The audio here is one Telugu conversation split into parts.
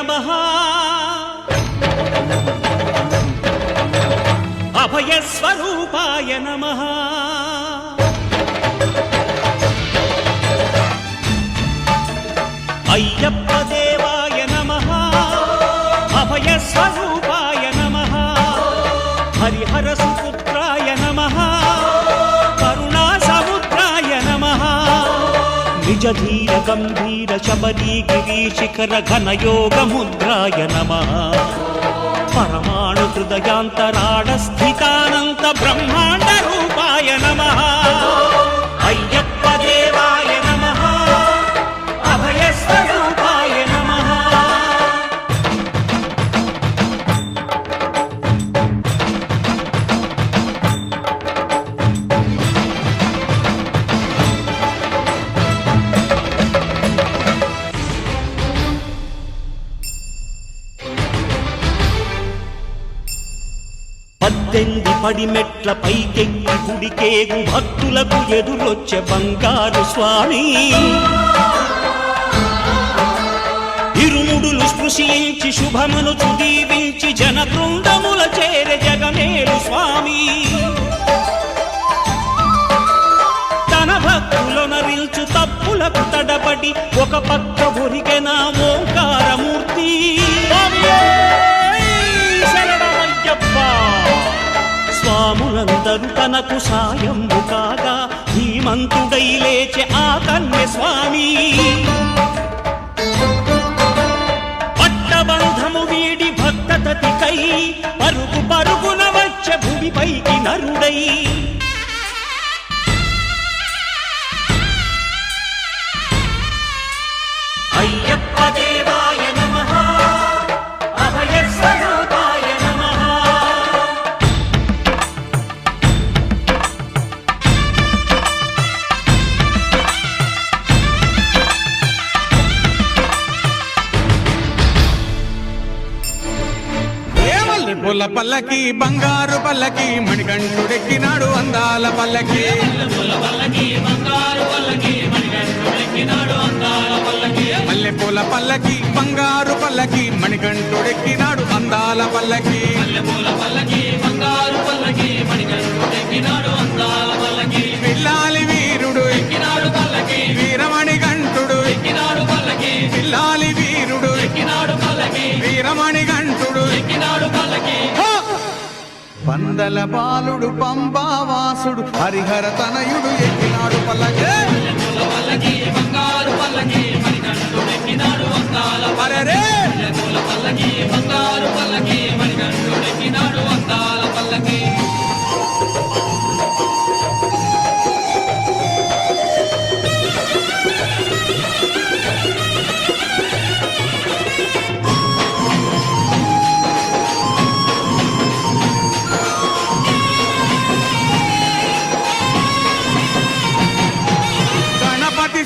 నమః అభయస్వరూపాయ నమః అయ్యప్ప దేవాయ నమః అభయస్వరూపాయ నమః హరిహర సుపుత్రాయ నమః కరుణా సముద్రాయ నమః నిజధీర గంభీర శబరీ గిరీశిఖర ఘనయోగ ముద్రాయ నమః పరమాణు హృదయాంతరాళ స్థితానంత బ్రహ్మాండ రూపాయ నమః అయ్యప్ప దేవాయ నమః అభయస్వరూపాయ నమః పద్దెంది పడిమెట్ల పైకెక్కి గుడికేగు భక్తులకు ఎదురొచ్చే బంగారు స్వామి ఇరుముడులు స్పృశించి శుభమును దీవించి జన బృందముల చేరే జగమేలు స్వామి తన భక్తులొనరిల్చు తప్పులకు తడబడి ఒక పక్క ఒరిగెన ఓంకారమూర్తి స్వాములందరూ తనకు సాయము కాగా ధీమంతుడై లేచే ఆ కన్య స్వామి పట్టబంధము వీడి భక్తతతికై పరుగు పరుగున వచ్చే భూమిపైకి నరుడై అయ్యప్ప దేవాయ నమః అభయస్వరూపాయ నమః పూల పల్లకి బంగారు పల్లకి మణికంఠుడెక్కినాడు అందాల పల్లకి మల్లె పూల పల్లకి బంగారు పల్లకి మణికంఠుడెక్కినాడు అందాల పల్లకి పిల్లాలి వీరుడు ఎక్కినాడు పల్లకి వీరమణి గంటుడు ఎక్కినాడు పల్లకి పిల్లాలి వీరుడు ఎక్కినాడు పల్లకి వీరమణి గంటుడు ఎక్కినాడు పల్లకి పందల బాలుడు పంబావాసుడు హరిహర తనయుడు ఎక్కినాడు పల్లకి బంగారు పల్లకి అరెరే బంగారు పల్లకి మణికంఠుడెక్కినాడు అందాల పల్లకి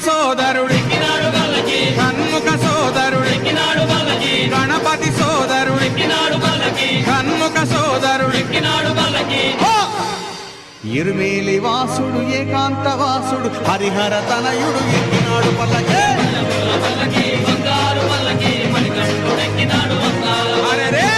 సోదరుడు కన్ముఖ సోదరుడు గణపతి సోదరుడు కన్ముఖ సోదరుడు ఇరుమేలి వాసుడు ఏకాంత వాసుడు హరిహర తనయుడు ఎక్కినాడు పల్లకి అరెరే